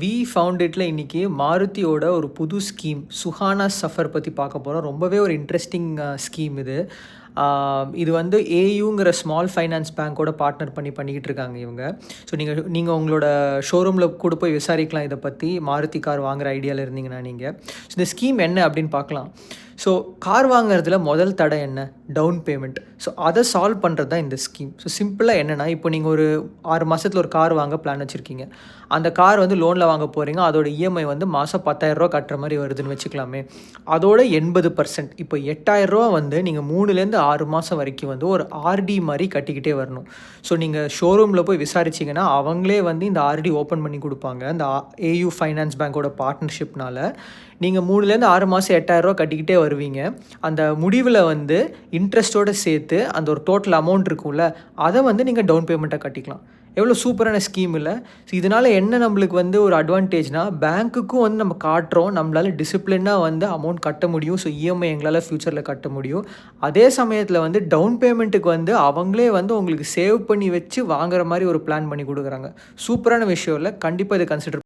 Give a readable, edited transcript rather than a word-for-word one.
We found இட்ல இன்னைக்கு மாருதியோட ஒரு புது ஸ்கீம் சுஹானா சஃபர் பற்றி பார்க்க போகிறோம். ரொம்பவே ஒரு இன்ட்ரெஸ்டிங் ஸ்கீம் இது. இது வந்து ஏயுங்கிற ஸ்மால் ஃபைனான்ஸ் பேங்க்கோட பார்ட்னர் பண்ணிக்கிட்டு இருக்காங்க இவங்க. ஸோ நீங்கள் உங்களோட ஷோரூமில் கூட போய் விசாரிக்கலாம் இதை பற்றி, மாருதி கார் வாங்குற ஐடியாவில் இருந்தீங்கன்னா நீங்கள். ஸோ இந்த ஸ்கீம் என்ன அப்படின்னு பார்க்கலாம். ஸோ கார் வாங்குறதுல முதல் தடை என்ன? Down payment. ஸோ அதை சால்வ் பண்ணுறது தான் இந்த ஸ்கீம். ஸோ சிம்பிளாக என்னென்னா, இப்போ நீங்கள் ஒரு 6 மாதத்தில் ஒரு கார் வாங்க பிளான் வச்சுருக்கீங்க. அந்த கார் வந்து லோனில் வாங்க போகிறீங்க. அதோட இஎம்ஐ வந்து மாதம் 10,000 கட்டுற மாதிரி வருதுன்னு வச்சுக்கலாமே. அதோட 80%, இப்போ 8,000 வந்து நீங்கள் 3லேருந்து 6 மாதம் வரைக்கும் வந்து ஒரு ஆர்டி மாதிரி கட்டிக்கிட்டே வரணும். ஸோ நீங்கள் ஷோரூமில் போய் விசாரிச்சிங்கன்னா அவங்களே வந்து இந்த ஆர்டி ஓப்பன் பண்ணி கொடுப்பாங்க. இந்த ஏயு ஃபைனான்ஸ் பேங்க்கோட பார்ட்னர்ஷிப்னால நீங்கள் 3லேருந்து 6 மாதம் 8,000 கட்டிக்கிட்டே வருவீங்க. அந்த முடிவில் வந்து இன்ட்ரெஸ்ட்டோடு சேர்த்து அந்த ஒரு டோட்டல் அமௌண்ட் இருக்கும்ல, அதை வந்து நீங்கள் டவுன் பேமெண்ட்டாக கட்டிக்கலாம். எவ்வளோ சூப்பரான ஸ்கீம் இல்லை? ஸோ இதனால் என்ன நம்மளுக்கு வந்து ஒரு அட்வான்டேஜ்னால், பேங்க்குக்கும் வந்து நம்ம காட்டுறோம் நம்மளால் டிசிப்ளினாக வந்து அமௌண்ட் கட்ட முடியும். ஸோ இஎம்ஐ எங்களால் ஃப்யூச்சரில் கட்ட முடியும். அதே சமயத்தில் வந்து டவுன் பேமெண்ட்டுக்கு வந்து அவங்களே வந்து உங்களுக்கு சேவ் பண்ணி வச்சு வாங்குற மாதிரி ஒரு பிளான் பண்ணி கொடுக்குறாங்க. சூப்பரான விஷயம் இல்லை? கண்டிப்பாக இதை கன்சிடர்